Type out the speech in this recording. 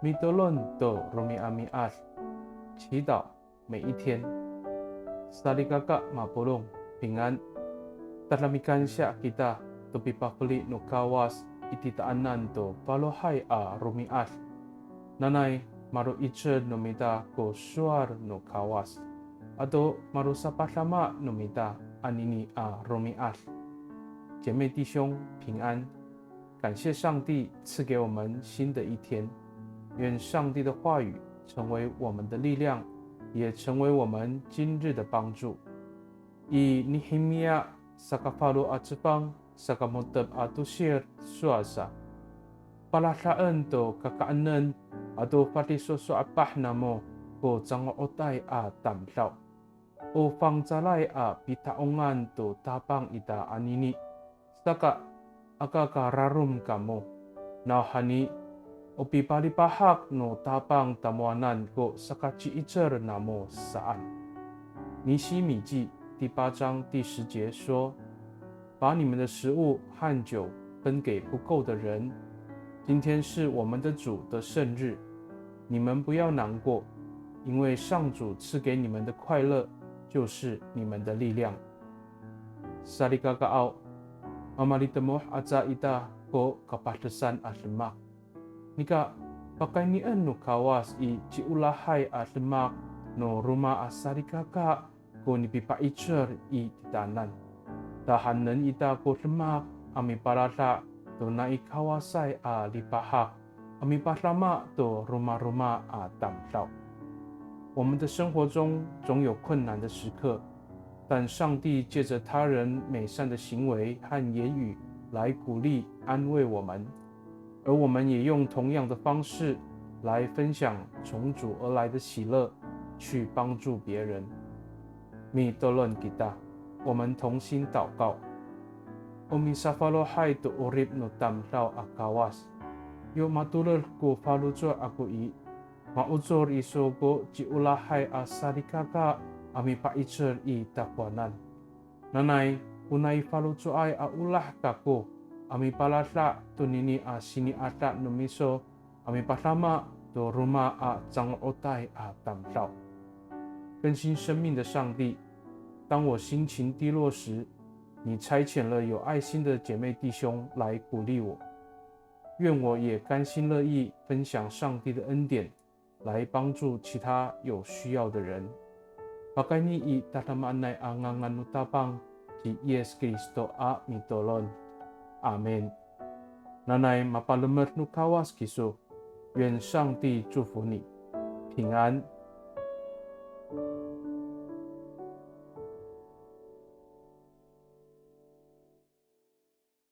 米多伦多罗米阿米阿，祈祷每一天。萨利嘎嘎马波隆平安。Talamikan siya kita to pipakuli no kawas ititaanan to palohai a rumias. Nanay maru itcher no mita ko suar no kawas. Ato maru sapasama no mita anini a rumias. 姐妹弟兄平安，感谢上帝赐给我们新的一天。愿上帝的话语成为我们的力量，也成为我们今日的帮助。以尼希米亚sa kapalo at Jepang sa kamutab at usir suasa. Palasaan to kakaanan ato pati susu apah na mo ko jango otay at tamlaw. O pangjalay a pitaongan to tapang ita anini. Saka akakararum kamo. Nauhani o pipalipahak no tapang tamuanan ko sakachi icher na mo saan. 尼希米记第8章第10节说：“把你们的食物和酒分给不够的人。今天是我们的主的圣日，你们不要难过，因为上主赐给你们的快乐就是你们的力量。” Sarikakaw, mamalitamoh aja ita ko kapahdesan aslemak. Nika pakainian no kawas I ciulahai aslemak no rumah asarikaka ko nipipaicher I titanan. Tahanan ita ko semak ami parasa to naikawasai a lipahak ami paslama to rumah-rumah a tamsao. 我们的生活中总有困难的时刻，但上帝借着他人美善的行为和言语来鼓励安慰我们，而我们也用同样的方式来分享从主而来的喜乐，去帮助别人。米多伦吉达，我们同心祷告。Omi safalo hai to urip no tamlaw akawas. Yo matulol ko falujo ako I. Mauzor iso ko ciulahai asarikaka ami paicher I takwanan. Nanay, unay falujo ay aulah kako. Ami palasa to nini a sini ata no miso. Ami pasama to rumah a jangotay a tamlaw. 更新生命的上帝，当我心情低落时，你差遣了有爱心的姐妹弟兄来鼓励我。愿我也甘心乐意分享上帝的恩典，来帮助其他有需要的人。Pakani I tatamanay angangan utapang si Yes Kristo a mitolon. Amen. Nanay mapalamat no kawas kiso，愿上帝祝福你，平安。